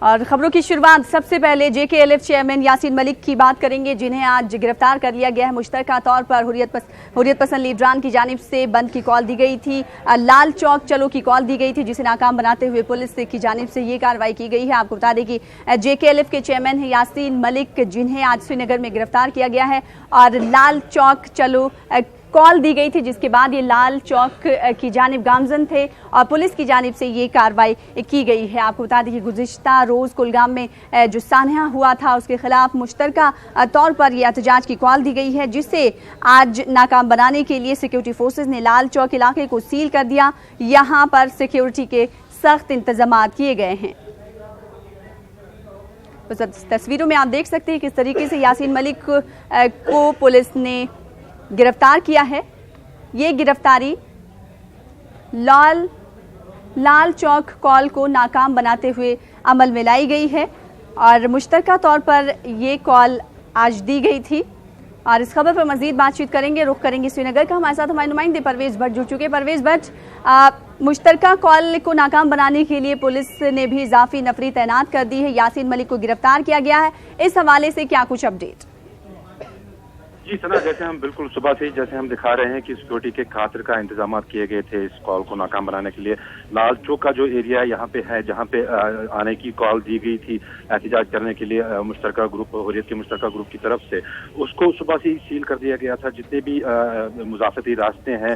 और खबरों की शुरुआत सबसे पहले JKLF चेयरमैन यासीन मलिक की बात करेंगे, जिन्हें आज गिरफ्तार कर लिया गया है। मुश्तरका तौर पर हुर्रियत पसंद लीडरान की जानिब से बंद की कॉल दी गई थी, लाल चौक चलो की कॉल दी गई थी, जिसे नाकाम बनाते हुए पुलिस की जानिब से ये कार्रवाई की गई है। आपको बता दें कि JKLF के चेयरमैन है यासीन मलिक, जिन्हें आज श्रीनगर में गिरफ्तार किया गया है और लाल चौक चलो कॉल दी गई थी, जिसके बाद ये लाल चौक की जानिब गामजन थे और पुलिस की जानिब से ये कार्रवाई की गई है। आपको बता दें कि गुज़िश्ता रोज़ कुलगाम में जो सान्हा हुआ था, उसके खिलाफ मुश्तरका तौर पर यह एहतजाज की कॉल दी गई है, जिसे आज नाकाम बनाने के लिए सिक्योरिटी फोर्सेज ने लाल चौक इलाके को सील कर दिया। यहाँ पर सिक्योरिटी के सख्त इंतजाम किए गए हैं। तो तस्वीरों में आप देख सकते हैं किस तरीके से यासीन मलिक को पुलिस ने गिरफ्तार किया है। ये गिरफ्तारी लाल चौक कॉल को नाकाम बनाते हुए अमल में लाई गई है और मुश्तरका तौर पर ये कॉल आज दी गई थी। और इस खबर पर मजीद बातचीत करेंगे, रुख करेंगे श्रीनगर का। हमारे साथ हमारे नुमाइंदे परवेज भट्ट जुड़ चुके हैं। परवेज भट्ट, मुश्तरका कॉल को नाकाम बनाने के लिए पुलिस ने भी इजाफी नफरी तैनात कर दी है, यासीन मलिक को गिरफ्तार किया गया है, इस हवाले से क्या कुछ अपडेट? जी सना, जैसे हम बिल्कुल सुबह से ही जैसे हम दिखा रहे हैं कि सिक्योरिटी के खातिर का इंतजाम किए गए थे इस कॉल को नाकाम बनाने के लिए। लाल चौक का जो एरिया यहाँ पे है, जहाँ पे आने की कॉल दी गई थी एहतजाज करने के लिए मुश्तरका ग्रुप, हुर्रियत के मुश्तरका ग्रुप की तरफ से, उसको सुबह से ही सील कर दिया गया था। जितने भी मुसाफिरी रास्ते हैं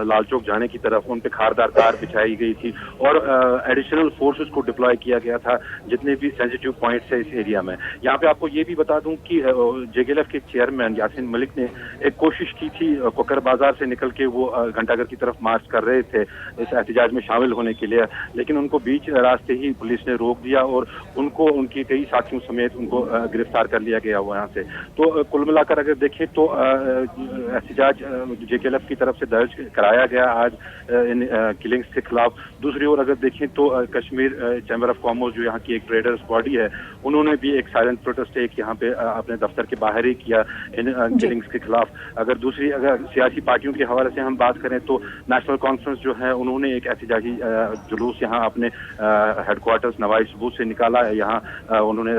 लाल चौक जाने की तरफ, उन पे खारदार तार बिछाई गई थी और एडिशनल फोर्सेस को डिप्लॉय किया गया था जितने भी सेंसिटिव पॉइंट्स है इस एरिया में। यहाँ पे आपको ये भी बता दूं कि JKLF के चेयरमैन यासीन मलिक ने एक कोशिश की थी, कोकर बाजार से निकल के वो घंटाघर की तरफ मार्च कर रहे थे इस एहतजाज में शामिल होने के लिए, लेकिन उनको बीच रास्ते ही पुलिस ने रोक दिया और उनको उनके कई साथियों समेत उनको गिरफ्तार कर लिया गया वहां से। तो कुल मिलाकर अगर देखें तो एहतजाज JKLF की तरफ से दर्ज कराया गया आज इन किलिंग्स के खिलाफ। दूसरी ओर अगर देखें तो कश्मीर चैम्बर ऑफ कॉमर्स, जो यहाँ की एक ट्रेडर्स बॉडी है, उन्होंने भी एक साइलेंट प्रोटेस्ट एक यहाँ पे अपने दफ्तर के बाहर ही किया इन किलिंग्स के खिलाफ। अगर सियासी पार्टियों के हवाले से हम बात करें तो नेशनल कॉन्फ्रेंस जो है, उन्होंने एक एहतजाजी जुलूस यहाँ अपने हेडक्वार्टर्स नवाई सबूत से निकाला है। यहाँ उन्होंने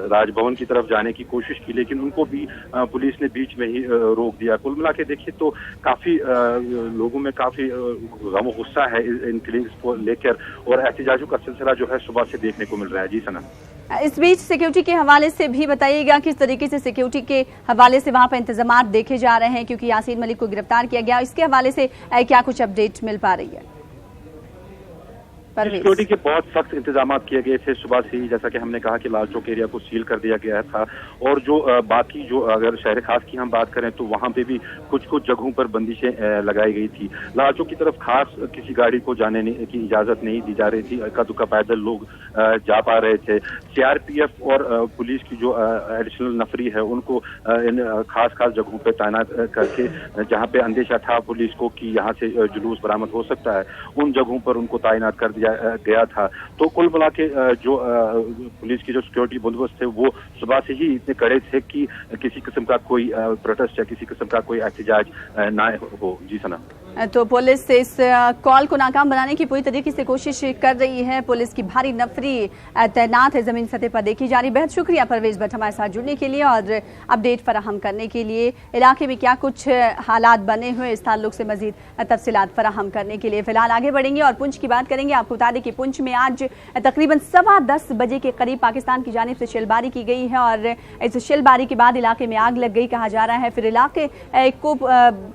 राजभवन की तरफ जाने की कोशिश की, लेकिन उनको भी पुलिस ने बीच में ही रोक दिया। कुल मिला के देखिए तो काफी लोगों में काफी गम गुस्सा है इन किलिंग्स को लेकर और एहतजाजों का सिलसिला जो है सुबह से देखने को मिल रहा है। जी सना, इस बीच सिक्योरिटी के हवाले से भी बताइएगा, किस तरीके से सिक्योरिटी के हवाले से वहां पर इंतजाम देखे जा रहे हैं, क्योंकि यासीन मलिक को गिरफ्तार किया गया, इसके हवाले से क्या कुछ अपडेट मिल पा रही है? सिक्योरिटी के बहुत सख्त इंतजाम किए गए थे सुबह से ही, जैसा कि हमने कहा कि लाल चौक एरिया को सील कर दिया गया था और जो बाकी जो अगर शहर खास की हम बात करें तो वहां पे भी कुछ जगहों पर बंदिशें लगाई गई थी। लाल चौक की तरफ खास किसी गाड़ी को जाने की इजाजत नहीं दी जा रही थी, इक्का दुक्का पैदल लोग जा पा रहे थे। CRPF और पुलिस की जो एडिशनल नफरी है, उनको इन खास जगहों पर तैनात करके, जहाँ पे अंदेशा था पुलिस को कि यहाँ से जुलूस बरामद हो सकता है, उन जगहों पर उनको तैनात कर दिया गया था। तो कुल मिला के जो पुलिस की जो सिक्योरिटी बंदोबस्त थे, वो सुबह से ही इतने कड़े थे कि किसी किस्म का कोई प्रोटेस्ट या किसी किस्म का कोई एहतजाज ना हो। जी सना, तो पुलिस इस कॉल को नाकाम बनाने की पूरी तरीके से कोशिश कर रही है। पुलिस की भारी नफरी तैनात है जमीन सतह पर देखी जा रही। बेहद शुक्रिया परवेज भट्ट हमारे साथ जुड़ने के लिए और अपडेट फराहम करने के लिए। इलाके में क्या कुछ हालात बने हुए, इस ताल्लुक से मजीद तफसीलात फराहम करने के लिए फिलहाल आगे बढ़ेंगे और पुंछ की बात करेंगे। आपको बता दें कि पुंछ में आज तकरीबन 10:15 बजे के करीब पाकिस्तान की जानिब से शेलबारी की गई है और इस शेलबारी के बाद इलाके में आग लग गई कहा जा रहा है। फिर इलाके को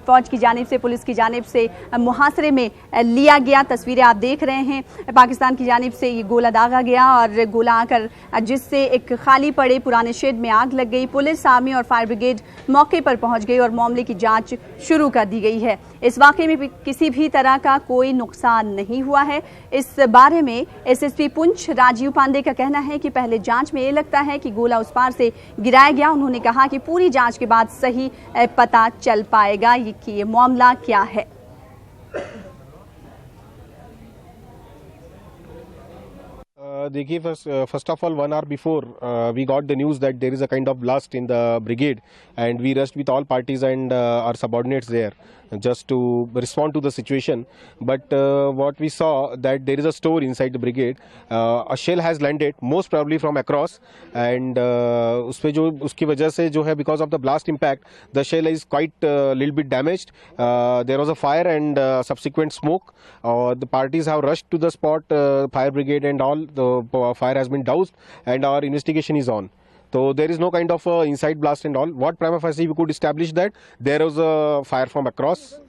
फौज की जानिब से, पुलिस की जानिब से मुहासरे में लिया गया। तस्वीरें आप देख रहे हैं, पाकिस्तान की जानिब से ये गोला दागा गया और गोला आकर जिससे एक खाली पड़े पुराने शेड में आग लग गई। पुलिस, आर्मी और फायर ब्रिगेड मौके पर पहुंच गई और मामले की जांच शुरू कर दी गई है। इस वाकये में किसी भी तरह का कोई नुकसान नहीं हुआ है। इस बारे में SSP पुंछ राजीव पांडे का कहना है कि पहले जांच में ये लगता है कि गोला उस पार से गिराया गया। उन्होंने कहा कि पूरी जांच के बाद सही पता चल पाएगा कि ये मामला क्या है। देखिए, first of all, 1 hour before we got the news that there is a kind of blast in the brigade, and we rushed with all parties and our subordinates there. just to respond to the situation. But what we saw that there is a store inside the brigade. A shell has landed, most probably from across, and उसपे जो उसकी वजह से जो है because of the blast impact, the shell is quite little bit damaged. There was a fire and subsequent smoke. The parties have rushed to the spot, fire brigade and all. The fire has been doused, and our investigation is on. So there is no kind of inside blast and all. What prima facie we could establish that there was a fire from across,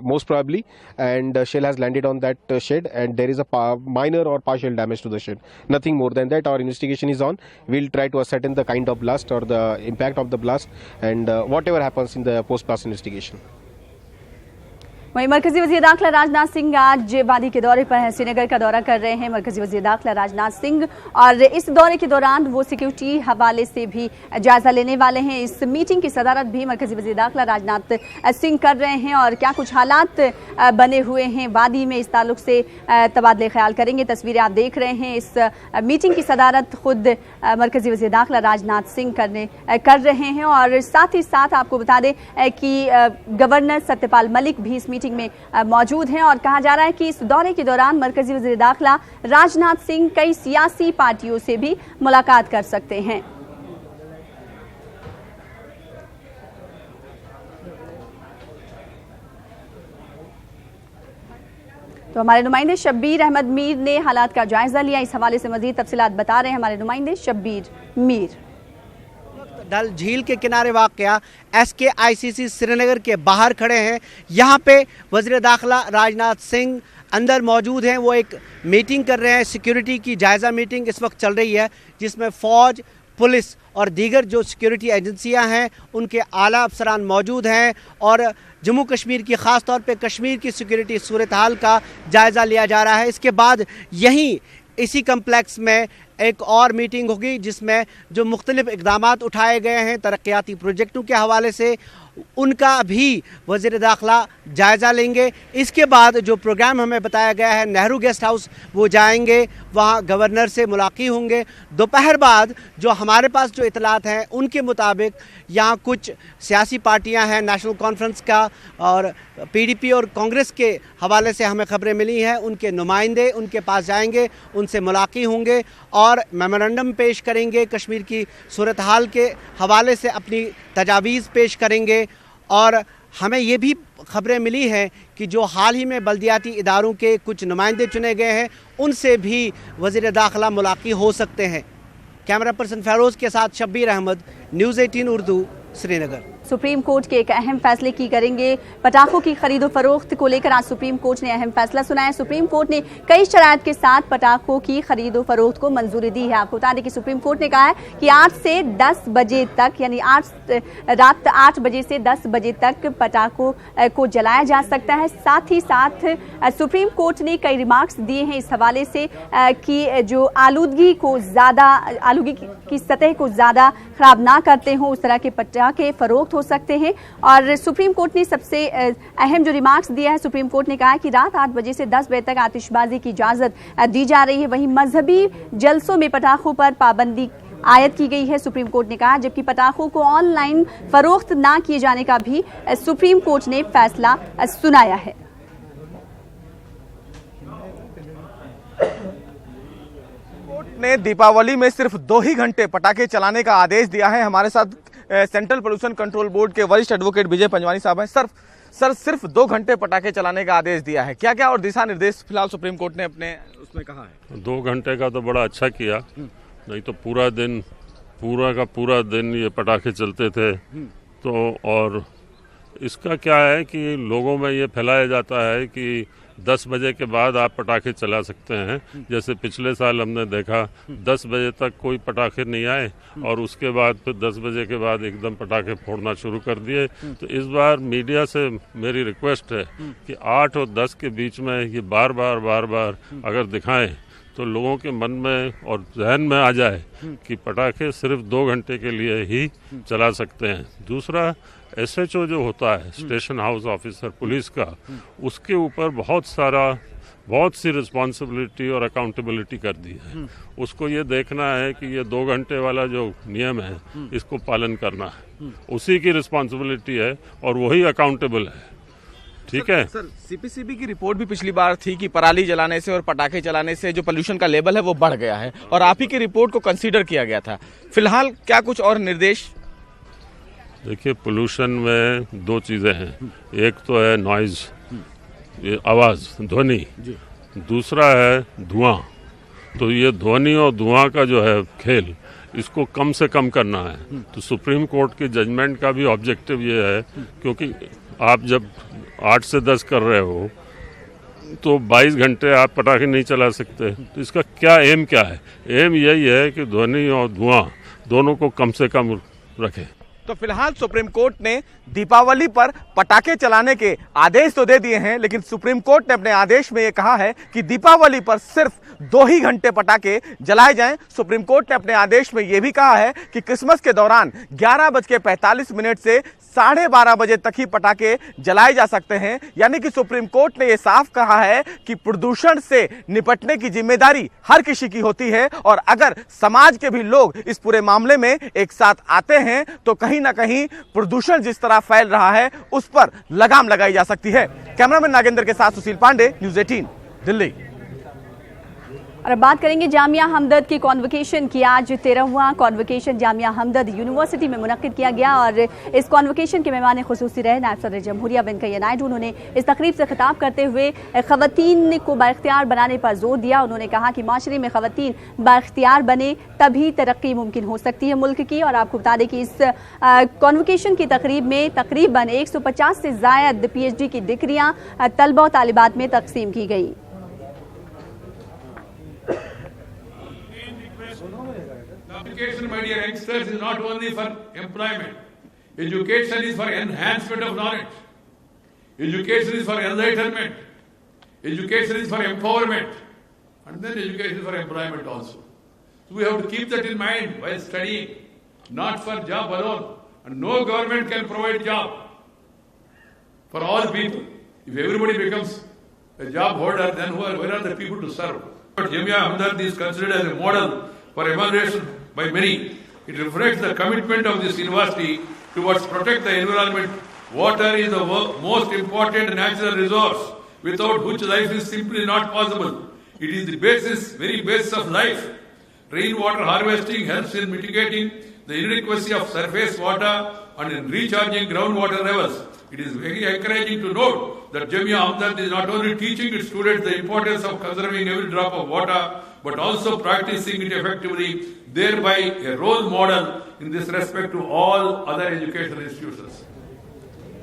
most probably, and shell has landed on that shed, and there is a minor or partial damage to the shed. Nothing more than that. Our investigation is on. We'll try to ascertain the kind of blast or the impact of the blast, and whatever happens in the post-blast investigation. वहीं मरकजी वज़ीर दाखिला राजनाथ सिंह आज वादी के दौरे पर हैं। श्रीनगर का दौरा कर रहे हैं मरकजी वज़ीर दाखिला राजनाथ सिंह, और इस दौरे के दौरान वो सिक्योरिटी हवाले से भी जायजा लेने वाले हैं। इस मीटिंग की सदारत भी मरकजी वज़ीर दाखिला राजनाथ सिंह कर रहे हैं, और क्या कुछ हालात बने हुए हैं वादी में इस ताल्लुक से तबादले ख्याल करेंगे। तस्वीरें आप देख रहे हैं। इस मीटिंग की सदारत खुद मरकजी वज़ीर दाखिला राजनाथ सिंह कर रहे हैं, और साथ ही साथ आपको बता दें कि गवर्नर सत्यपाल मलिक भी इस मीटिंग में मौजूद हैं। और कहा जा रहा है कि इस दौरे के दौरान मरकजी वज़ीर दाखिला राजनाथ सिंह कई सियासी पार्टियों से भी मुलाकात कर सकते हैं। तो हमारे नुमाइंदे शब्बीर अहमद मीर ने हालात का जायजा लिया। इस हवाले से मजीद तफसीलात बता रहे हैं हमारे नुमाइंदे शब्बीर मीर। डल झील के किनारे वाक़या SKICC श्रीनगर के बाहर खड़े हैं। यहाँ पे वज़ीर दाखिला राजनाथ सिंह अंदर मौजूद हैं। वो एक मीटिंग कर रहे हैं, सिक्योरिटी की जायज़ा मीटिंग इस वक्त चल रही है, जिसमें फ़ौज, पुलिस और दीगर जो सिक्योरिटी एजेंसियां हैं उनके आला अफसरान मौजूद हैं, और जम्मू कश्मीर की ख़ास तौर पे कश्मीर की सिक्योरिटी सूरत हाल का जायज़ा लिया जा रहा है। इसके बाद यहीं इसी कम्प्लेक्स में एक और मीटिंग होगी, जिसमें जो मुख्तलिफ इक़दामात उठाए गए हैं तरक्याती प्रोजेक्टों के हवाले से, उनका भी वज़ीर दाखिला जायज़ा लेंगे। इसके बाद जो प्रोग्राम हमें बताया गया है नेहरू गेस्ट हाउस वो जाएंगे, वहाँ गवर्नर से मुलाकात होंगे। दोपहर बाद जो हमारे पास जो इतलात हैं उनके मुताबिक यहाँ कुछ सियासी पार्टियाँ हैं, नेशनल कॉन्फ्रेंस का और PDP और कांग्रेस के हवाले से हमें ख़बरें मिली हैं, उनके नुमाइंदे उनके पास जाएंगे, उनसे मुलाकात होंगे और मेमोरेंडम पेश करेंगे, कश्मीर की सूरत हाल के हवाले से अपनी तजावीज़ पेश करेंगे। और हमें ये भी ख़बरें मिली हैं कि जो हाल ही में बल्दियाती इदारों के कुछ नुमाइंदे चुने गए हैं उनसे भी वज़ीर दाखिला मुलाकात हो सकते हैं। कैमरा पर्सन फ़ैरोज़ के साथ Shabbir Ahmad, news 18 Urdu, Srinagar. Supreme Court के एक अहम फैसले की करेंगे। पटाखों की खरीदो फरोख्त को लेकर आज सुप्रीम कोर्ट ने अहम फैसला सुनाया। सुप्रीम कोर्ट ने कई शराइत के साथ पटाखों की खरीदो फरोख्त को मंजूरी दी है। आपको बता दें कि सुप्रीम कोर्ट ने कहा है कि 8 से 10 बजे तक, यानी रात 8 बजे से 10 बजे तक पटाखों को जलाया जा सकता है। साथ ही साथ सुप्रीम कोर्ट ने कई रिमार्क्स दिए हैं इस हवाले से कि जो आलूदगी की सतह को ज़्यादा खराब ना करते हों उस तरह के पटाखे फरोख्त हो सकते हैं। और सुप्रीम कोर्ट ने सबसे अहम जो रिमार्क्स दिया है, सुप्रीम कोर्ट ने कहा है कि रात 8 बजे से 10 बजे तक आतिशबाजी की इजाज़त दी जा रही है। वहीं मजहबी जलसों में पटाखों पर पाबंदी आयद की गई है, सुप्रीम कोर्ट ने कहा। जबकि पटाखों को ऑनलाइन फरोख्त ना किए जाने का भी सुप्रीम कोर्ट ने फैसला सुनाया है। ने दीपावली में सिर्फ 2 ही घंटे पटाखे चलाने का आदेश दिया है। हमारे साथ सेंट्रल पोल्यूशन कंट्रोल बोर्ड के वरिष्ठ एडवोकेट विजय पंजवानी साहब हैं। सर सिर्फ 2 घंटे पटाखे चलाने का आदेश दिया है, क्या क्या और दिशा निर्देश फिलहाल सुप्रीम कोर्ट ने अपने उसमें कहा है? 2 घंटे का तो बड़ा अच्छा किया, नहीं तो पूरा का पूरा दिन ये पटाखे चलते थे। तो और इसका क्या है कि लोगों में ये फैलाया जाता है कि 10 बजे के बाद आप पटाखे चला सकते हैं। जैसे पिछले साल हमने देखा 10 बजे तक कोई पटाखे नहीं आए और उसके बाद फिर 10 बजे के बाद एकदम पटाखे फोड़ना शुरू कर दिए। तो इस बार मीडिया से मेरी रिक्वेस्ट है कि 8 और 10 के बीच में ये बार बार अगर दिखाएं तो लोगों के मन में और जहन में आ जाए कि पटाखे सिर्फ 2 घंटे के लिए ही चला सकते हैं। दूसरा, SHO जो होता है, स्टेशन हाउस ऑफिसर पुलिस का, उसके ऊपर बहुत सी रिस्पॉन्सिबिलिटी और अकाउंटेबिलिटी कर दी है। उसको ये देखना है कि ये 2 घंटे वाला जो नियम है इसको पालन करना है, उसी की रिस्पॉन्सिबिलिटी है और वही अकाउंटेबल है। ठीक है सर, सीपीसीबी की रिपोर्ट भी पिछली बार थी कि पराली जलाने से और पटाखे चलाने से जो पोल्यूशन का लेवल है वो बढ़ गया है, और आप ही की रिपोर्ट को कंसीडर किया गया था। फिलहाल क्या कुछ और निर्देश? देखिए, पोल्यूशन में दो चीज़ें हैं। एक तो है नॉइज, ये आवाज़, ध्वनि। दूसरा है धुआं। तो ये ध्वनि और धुआं का जो है खेल, इसको कम से कम करना है। तो सुप्रीम कोर्ट के जजमेंट का भी ऑब्जेक्टिव ये है, क्योंकि आप जब 8 से 10 कर रहे हो तो 22 घंटे आप पटाखे नहीं चला सकते। तो इसका क्या एम क्या है? एम यही है कि ध्वनि और धुआं दोनों को कम से कम रखें। तो फिलहाल सुप्रीम कोर्ट ने दीपावली पर पटाखे चलाने के आदेश तो दे दिए हैं, लेकिन सुप्रीम कोर्ट ने अपने आदेश में यह कहा है कि दीपावली पर सिर्फ 2 ही घंटे पटाखे जलाए जाएं। सुप्रीम कोर्ट ने अपने आदेश में यह भी कहा है कि क्रिसमस के दौरान 11:45 से 12:30 बजे तक ही पटाखे जलाए जा सकते हैं। यानी कि सुप्रीम कोर्ट ने यह साफ कहा है कि प्रदूषण से निपटने की जिम्मेदारी हर किसी की होती है, और अगर समाज के भी लोग इस पूरे मामले में एक साथ आते हैं तो कहीं ना कहीं प्रदूषण जिस तरह फैल रहा है उस पर लगाम लगाई जा सकती है। कैमरामैन नागेंद्र के साथ सुशील पांडे, न्यूज़ 18 दिल्ली। और अब बात करेंगे जामिया हमदर्द की कॉन्वोकेशन की। आज 13वां कॉन्वोकेशन जामिया हमदर्द यूनिवर्सिटी में मुनक्किद किया गया, और इस कॉन्वोकेशन के मेहमान खुसूसी रहे नायब सदर जमहूरिया वेंकैया नायडू। उन्होंने इस तकरीब से खिताब करते हुए खवातीन को बाइख्तियार बनाने पर जोर दिया। उन्होंने कहा कि माशरे में खवातीन बाइख्तियार बने तभी तरक्की मुमकिन हो सकती है मुल्क की। और आपको बता दें कि इस कॉन्वोकेशन की तकरीब में तकरीबन 150 से ज़ायद PhD की डिग्रियाँ तलबा और तालिबात में तकसीम की गई। Education, my dear youngsters, is not only for employment. Education is for enhancement of knowledge. Education is for enlightenment. Education is for empowerment. And then education is for employment also. So we have to keep that in mind while studying, not for job alone. And no government can provide job for all people. If everybody becomes a job holder, then where are the people to serve? But Jamia Hamdard is considered as a model for evaluation by many. It reflects the commitment of this university towards protect the environment. Water is the most important natural resource, without which life is simply not possible. It is the basis, very basis of life. Rainwater harvesting helps in mitigating the inadequacy of surface water and in recharging groundwater levels. It is very encouraging to note that Jamia Hamdard is not only teaching its students the importance of conserving every drop of water, but also practicing it effectively, thereby a role model in this respect to all other educational institutions.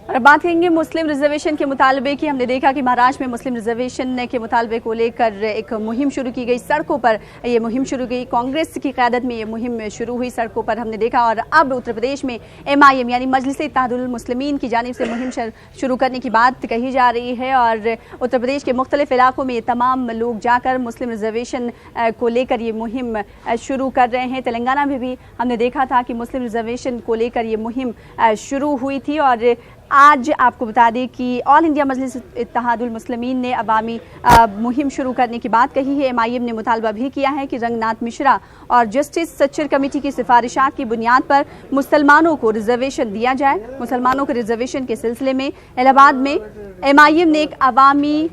और बात करेंगे मुस्लिम reservation के मुतालबे की। हमने देखा कि महाराष्ट्र में मुस्लिम reservation के मुतालबे को लेकर एक मुहिम शुरू की गई, सड़कों पर ये मुहिम शुरू की, कांग्रेस की क़यादत में ये मुहिम शुरू हुई सड़कों पर हमने देखा। और अब उत्तर प्रदेश में MIM यानी मजलिस इत्तेहादुल मुस्लिमीन की जानिब से मुहिम शुरू करने की बात कही जा रही है, और उत्तर प्रदेश के मुख्तलिफ इलाकों में तमाम लोग जाकर मुस्लिम रिजर्वेशन को लेकर ये मुहिम शुरू कर रहे हैं। तेलंगाना में भी हमने देखा था कि मुस्लिम रिजर्वेशन को लेकर ये मुहिम शुरू हुई थी। और आज आपको बता दें कि ऑल इंडिया मजलिस इत्तेहादुल मुस्लिमीन ने अवामी मुहिम शुरू करने की बात कही है। MIM ने मुतालबा भी किया है कि रंगनाथ मिश्रा और जस्टिस सच्चर कमेटी की सिफारिशात की बुनियाद पर मुसलमानों को रिजर्वेशन दिया जाए। मुसलमानों के रिजर्वेशन के सिलसिले में इलाहाबाद में MIM ने एक अवामी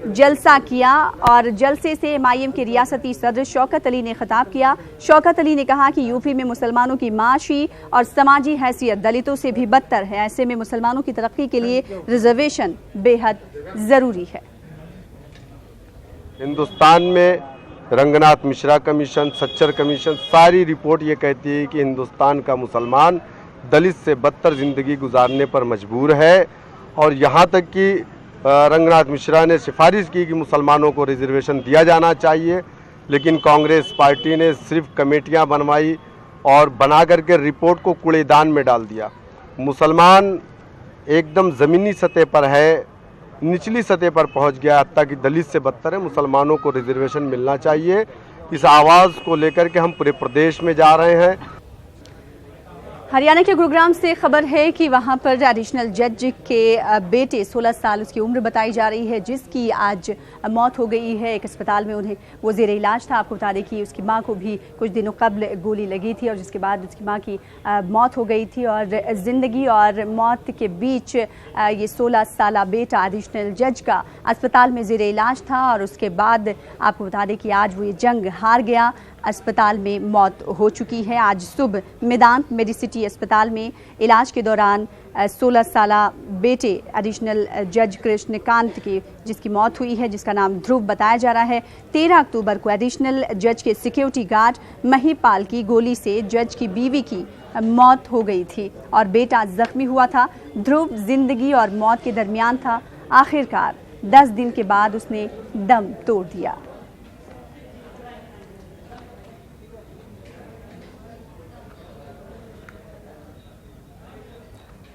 जलसा किया, और जलसे से MIM के रियासती सदर शौकत अली ने खिताब किया। शौकत अली ने कहा कि यूपी में मुसलमानों की माशी और समाजी हैसियत दलितों से भी बदतर है। ऐसे में मुसलमानों की तरक्की के लिए रिजर्वेशन बेहद ज़रूरी है। हिंदुस्तान में रंगनाथ मिश्रा कमीशन, सच्चर कमीशन, सारी रिपोर्ट ये कहती है कि हिंदुस्तान का मुसलमान दलित से बदतर ज़िंदगी गुजारने पर मजबूर है। और यहाँ तक कि रंगनाथ मिश्रा ने सिफारिश की कि मुसलमानों को रिजर्वेशन दिया जाना चाहिए, लेकिन कांग्रेस पार्टी ने सिर्फ कमेटियां बनवाई और बना करके रिपोर्ट को कूड़ेदान में डाल दिया। मुसलमान एकदम ज़मीनी सतह पर है, निचली सतह पर पहुंच गया, हत्ता कि दलित से बदतर है। मुसलमानों को रिजर्वेशन मिलना चाहिए। इस आवाज़ को लेकर के हम पूरे प्रदेश में जा रहे हैं। हरियाणा के गुरुग्राम से खबर है कि वहां पर एडिशनल जज के बेटे 16 साल उसकी उम्र बताई जा रही है, जिसकी आज मौत हो गई है। एक अस्पताल में उन्हें वो जेर इलाज था। आपको बता दें कि उसकी मां को भी कुछ दिनों कबल गोली लगी थी और जिसके बाद उसकी मां की मौत हो गई थी। और जिंदगी और मौत के बीच ये 16 साल बेटा एडिशनल जज का अस्पताल में जेर इलाज था और उसके बाद आपको बता दें कि आज वो ये जंग हार गया। अस्पताल में मौत हो चुकी है। आज सुबह मेदांत मेडिसिटी अस्पताल में इलाज के दौरान 16 साल बेटे एडिशनल जज कृष्णकांत की जिसकी मौत हुई है, जिसका नाम ध्रुव बताया जा रहा है। 13 अक्टूबर को एडिशनल जज के सिक्योरिटी गार्ड महिपाल की गोली से जज की बीवी की मौत हो गई थी और बेटा जख्मी हुआ था। ध्रुव जिंदगी और मौत के दरमियान था। आखिरकार 10 दिन के बाद उसने दम तोड़ दिया।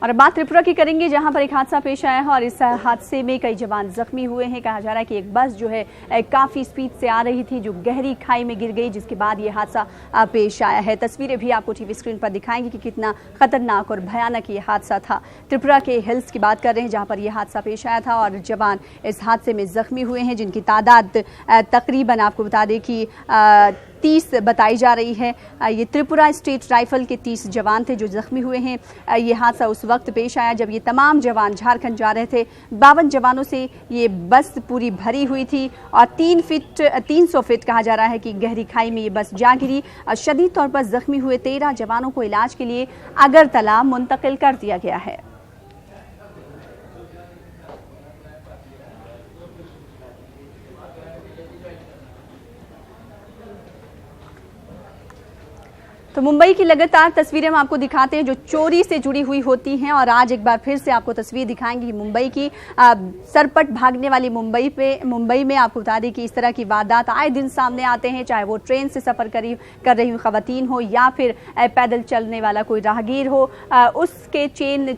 और बात त्रिपुरा की करेंगे, जहां पर एक हादसा पेश आया है और इस हादसे में कई जवान जख्मी हुए हैं। कहा जा रहा है कि एक बस जो है काफ़ी स्पीड से आ रही थी, जो गहरी खाई में गिर गई, जिसके बाद ये हादसा पेश आया है। तस्वीरें भी आपको टीवी स्क्रीन पर दिखाएंगे कि कितना खतरनाक और भयानक ये हादसा था। त्रिपुरा के हिल्स की बात कर रहे हैं, जहाँ पर यह हादसा पेश आया था और जवान इस हादसे में जख्मी हुए हैं, जिनकी तादाद तकरीबन आपको बता दें कि 30 बताई जा रही है। ये त्रिपुरा स्टेट राइफल के 30 जवान थे जो जख्मी हुए हैं। ये हादसा उस वक्त पेश आया जब ये तमाम जवान झारखंड जा रहे थे। 52 जवानों से ये बस पूरी भरी हुई थी और 300 फीट कहा जा रहा है कि गहरी खाई में ये बस जा गिरी। शदीद तौर पर जख्मी हुए 13 जवानों को इलाज के लिए अगरतला मुंतकिल कर दिया गया है। तो मुंबई की लगातार तस्वीरें हम आपको दिखाते हैं जो चोरी से जुड़ी हुई होती हैं और आज एक बार फिर से आपको तस्वीर दिखाएंगे मुंबई की। सरपट भागने वाली मुंबई में आपको बता दें कि इस तरह की वारदात आए दिन सामने आते हैं, चाहे वो ट्रेन से सफ़र कर रही हुई खवातीन हो या फिर पैदल चलने वाला कोई राहगीर हो, उसके चेन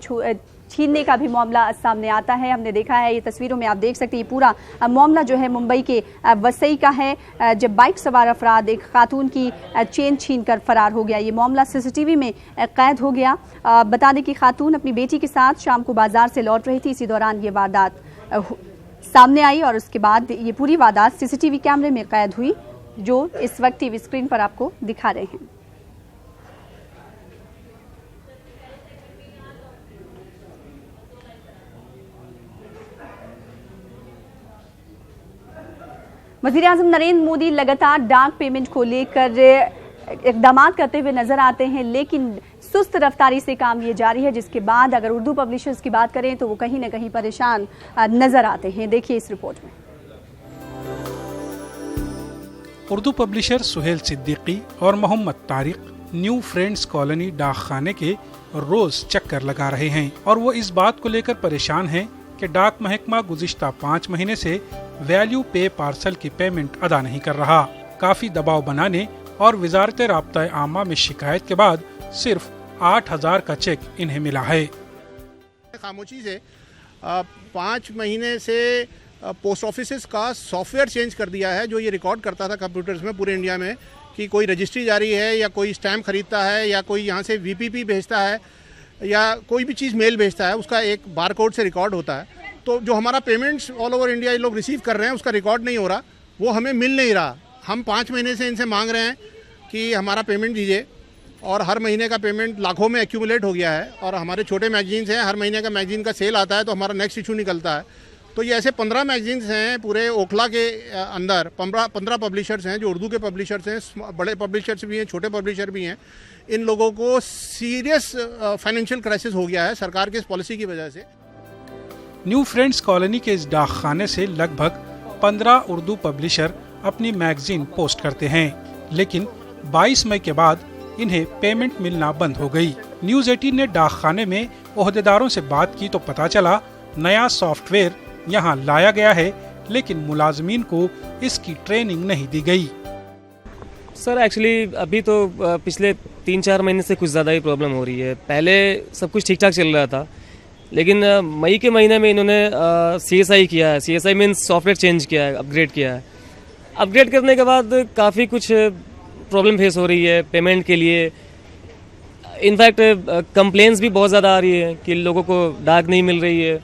छीनने का भी मामला सामने आता है। हमने देखा है, ये तस्वीरों में आप देख सकते हैं, ये पूरा मामला जो है मुंबई के वसई का है, जब बाइक सवार अफराद एक खातून की चेन छीनकर फरार हो गया। ये मामला सीसीटीवी में कैद हो गया। बता दें कि खातून अपनी बेटी के साथ शाम को बाजार से लौट रही थी, इसी दौरान ये वारदात सामने आई और उसके बाद ये पूरी वारदात सीसीटीवी कैमरे में कैद हुई, जो इस वक्त टीवी स्क्रीन पर आपको दिखा रहे हैं। वज़ीर-ए-आज़म नरेंद्र मोदी लगातार डाक पेमेंट को लेकर इक़दाम करते हुए नजर आते हैं, लेकिन सुस्त रफ्तारी से काम ये जारी है, जिसके बाद अगर उर्दू पब्लिशर्स की बात करें तो वो कहीं ना कहीं परेशान नजर आते हैं। देखिए इस रिपोर्ट में। उर्दू पब्लिशर सुहेल सिद्दीकी और Mohammad Tariq New Friends Colony डाक खाने के रोज चक्कर लगा रहे हैं और वो इस बात को लेकर परेशान हैं कि डाक महकमा गुज़िश्ता 5 महीने से वैल्यू पे पार्सल की पेमेंट अदा नहीं कर रहा। काफी दबाव बनाने और वजारत राब्ता आमा में शिकायत के बाद सिर्फ 8,000 का चेक इन्हें मिला है। खामोशी से 5 महीने से पोस्ट ऑफिस का सॉफ्टवेयर चेंज कर दिया है, जो ये रिकॉर्ड करता था कंप्यूटर्स में पूरे इंडिया में कि कोई रजिस्ट्री जारी है या कोई स्टैम्प खरीदता है या कोई यहाँ से VPP भेजता है या कोई भी चीज़ मेल भेजता है, उसका एक बारकोड से रिकॉर्ड होता है। तो जो हमारा पेमेंट्स ऑल ओवर इंडिया ये लोग रिसीव कर रहे हैं, उसका रिकॉर्ड नहीं हो रहा, वो हमें मिल नहीं रहा। हम 5 महीने से इनसे मांग रहे हैं कि हमारा पेमेंट दीजिए और हर महीने का पेमेंट लाखों में एक्यूमुलेट हो गया है और हमारे छोटे मैगजीन्स हैं, हर महीने का मैगजीन का सेल आता है तो हमारा नेक्स्ट इशू निकलता है। तो ये ऐसे 15 मैगजीन्स हैं पूरे ओखला के अंदर, 15 पब्लिशर्स हैं जो उर्दू के पब्लिशर्स हैं, बड़े पब्लिशर्स भी हैं, छोटे पब्लिशर भी हैं। इन लोगों को सीरियस फाइनेंशियल क्राइसिस हो गया है सरकार की इस पॉलिसी की वजह से। न्यू फ्रेंड्स कॉलोनी के इस डाक खाने से लगभग 15 उर्दू पब्लिशर अपनी मैगजीन पोस्ट करते हैं, लेकिन 22 मई के बाद इन्हें पेमेंट मिलना बंद हो गई। न्यूज़ 18 ने डाक खाने में ओहदेदारों से बात की तो पता चला नया सॉफ्टवेयर यहाँ लाया गया है, लेकिन मुलाजमीन को इसकी ट्रेनिंग नहीं दी गई। सर एक्चुअली अभी तो पिछले 3-4 महीने से कुछ ज़्यादा ही प्रॉब्लम हो रही है। पहले सब कुछ ठीक ठाक चल रहा था, लेकिन मई के महीने में इन्होंने CSI किया है। CSI मीन्स सॉफ्टवेयर चेंज किया है, अपग्रेड किया है। अपग्रेड करने के बाद काफ़ी कुछ प्रॉब्लम फेस हो रही है पेमेंट के लिए। इनफैक्ट कंप्लेंट्स भी बहुत ज़्यादा आ रही है कि लोगों को डाक नहीं मिल रही है,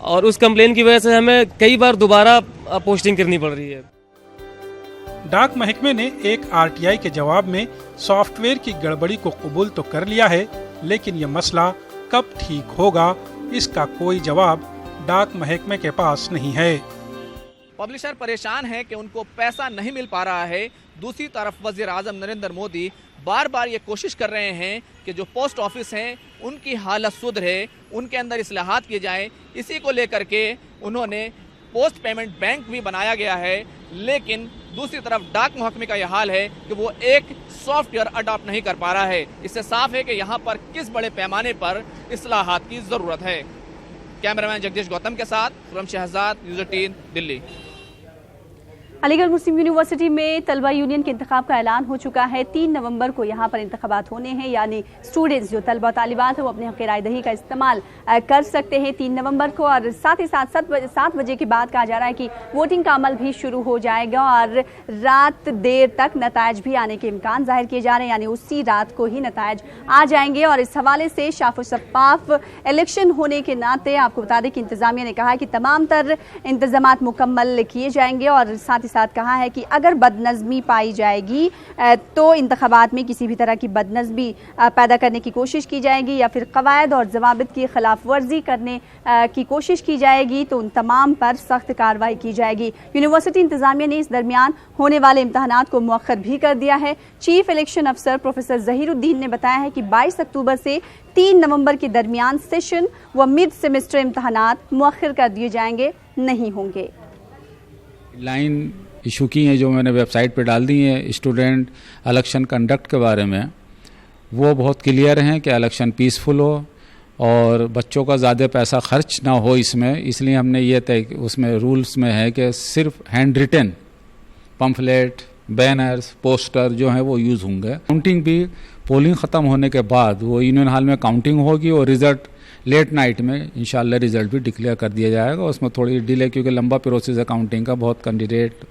और उस कंप्लेन की वजह से हमें कई बार दोबारा पोस्टिंग करनी पड़ रही है। डाक महकमे ने एक आरटीआई के जवाब में सॉफ्टवेयर की गड़बड़ी को कबूल तो कर लिया है, लेकिन ये मसला कब ठीक होगा इसका कोई जवाब डाक महकमे के पास नहीं है। पब्लिशर परेशान है कि उनको पैसा नहीं मिल पा रहा है। दूसरी तरफ वज़ीर आज़म नरेंद्र मोदी बार बार ये कोशिश कर रहे हैं कि जो पोस्ट ऑफिस हैं उनकी हालत सुधरे, उनके अंदर इस्लाहात किए जाएं। इसी को लेकर के उन्होंने पोस्ट पेमेंट बैंक भी बनाया गया है, लेकिन दूसरी तरफ डाक महकमे का यह हाल है कि वो एक सॉफ्टवेयर अडॉप्ट नहीं कर पा रहा है। इससे साफ है कि यहाँ पर किस बड़े पैमाने पर इस्लाहात की ज़रूरत है। कैमरामैन जगदीश गौतम के साथ खुरम शहजाद, न्यूज़ 18 दिल्ली। अलीगढ़ मुस्लिम यूनिवर्सिटी में तलबा यूनियन के इंतखाब का ऐलान हो चुका है। 3 नवंबर को यहाँ पर इंतखाबात होने हैं, यानी स्टूडेंट्स जो तलबा तालिबात है वो अपने हक़ रायदही का इस्तेमाल कर सकते हैं 3 नवंबर को। और साथ ही साथ 7 बजे के बाद कहा जा रहा है कि वोटिंग का अमल भी शुरू हो जाएगा और रात देर तक नतायज भी आने के इम्कान जाहिर किए जा रहे हैं, यानी उसी रात को ही नतायज आ जाएंगे। और इस हवाले से शाफो शफ़ाफ इलेक्शन होने के नाते आपको बता दें कि इंतज़ामिया ने कहा है कि तमाम तर इंतजामात मुकम्मल किए जाएंगे, और साथ साथ कहा है कि अगर बदनज़मी पाई जाएगी तो इंतखाबात में किसी भी तरह की बदनज़मी पैदा करने की कोशिश की जाएगी या फिर कवायद और ज़वाबित की खिलाफ वर्जी करने की कोशिश की जाएगी तो उन तमाम पर सख्त कार्रवाई की जाएगी। यूनिवर्सिटी इंतज़ामिया ने इस दरमियान होने वाले इम्तहानात को मुअख्खर भी कर दिया है। चीफ इलेक्शन अफसर प्रोफेसर ज़हीरुद्दीन ने बताया है कि 22 अक्टूबर से 3 नवंबर के दरमियान सेशन व मिड सेमेस्टर इम्तहानात मुअख्खर कर दिए जाएंगे, नहीं होंगे। लाइन इशू की हैं जो मैंने वेबसाइट पे डाल दी हैं स्टूडेंट इलेक्शन कंडक्ट के बारे में, वो बहुत क्लियर हैं कि इलेक्शन पीसफुल हो और बच्चों का ज़्यादा पैसा खर्च ना हो इसमें। इसलिए हमने ये तय उसमें रूल्स में है कि सिर्फ hand written pamphlet, banners, poster जो हैं वो यूज़ होंगे। काउंटिंग भी पोलिंग ख़त्म होने के बाद वो यूनियन हॉल में काउंटिंग होगी और रिज़ल्ट लेट नाइट में इंशाल्लाह रिज़ल्ट भी डिक्लेयर कर दिया जाएगा। उसमें थोड़ी डिले, क्योंकि लंबा प्रोसेस है काउंटिंग का, बहुत कैंडिडेट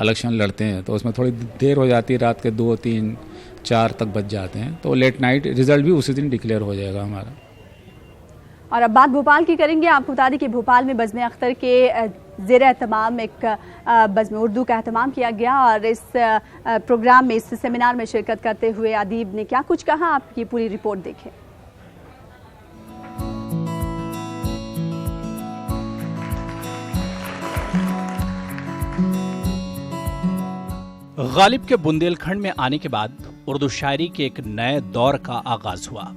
इलेक्शन लड़ते हैं तो उसमें थोड़ी देर हो जाती है, रात के 2, 3, 4 तक बच जाते हैं, तो लेट नाइट रिज़ल्ट भी उसी दिन डिक्लेयर हो जाएगा हमारा। और अब बात भोपाल की करेंगे। आपको बता दें कि भोपाल में बज़्म अख्तर के ज़ेर एहतमाम एक बज़्म उर्दू का एहतमाम किया गया और इस प्रोग्राम में, इस सेमिनार में शिरकत करते हुए अदीब ने क्या कुछ कहा, आपकी पूरी रिपोर्ट देखें। गालिब के बुंदेलखंड में आने के बाद उर्दू शायरी के एक नए दौर का आगाज हुआ।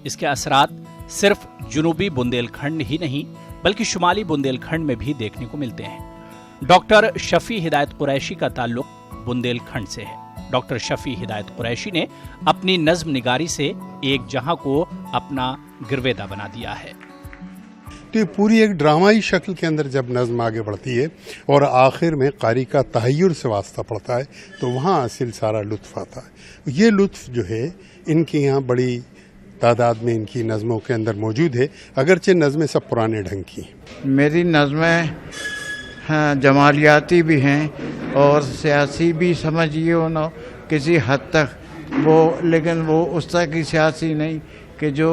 इसके असरात सिर्फ जुनूबी बुंदेलखंड ही नहीं बल्कि शुमाली बुंदेलखंड में भी देखने को मिलते हैं। डॉक्टर शफी हिदायत कुरैशी का ताल्लुक बुंदेलखंड से है। डॉक्टर शफी हिदायत कुरैशी ने अपनी नज्म निगारी से एक जहां को अपना गिरवेदा बना दिया है। तो ये पूरी एक ड्रामाई शक्ल के अंदर जब नज़्म आगे बढ़ती है और आखिर में कारी का तहय्युर से वास्ता पड़ता है तो वहाँ असल सारा लुत्फ़ आता है। ये लुत्फ़ जो है इनके यहाँ बड़ी तादाद में इनकी नज़मों के अंदर मौजूद है, अगरचे नज़में सब पुराने ढंग की। मेरी नज़में जमालियाती भी हैं और सियासी भी समझिए ना किसी हद तक वो, लेकिन वो उस तरह की सियासी नहीं कि जो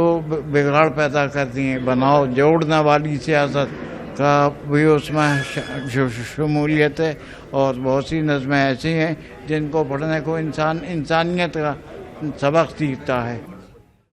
बिगाड़ पैदा करती हैं। बनाओ जोड़ने वाली सियासत का भी उसमें शमूलियत है और बहुत सी नज़में ऐसी हैं जिनको पढ़ने को इंसानियत का सबक सीखता है।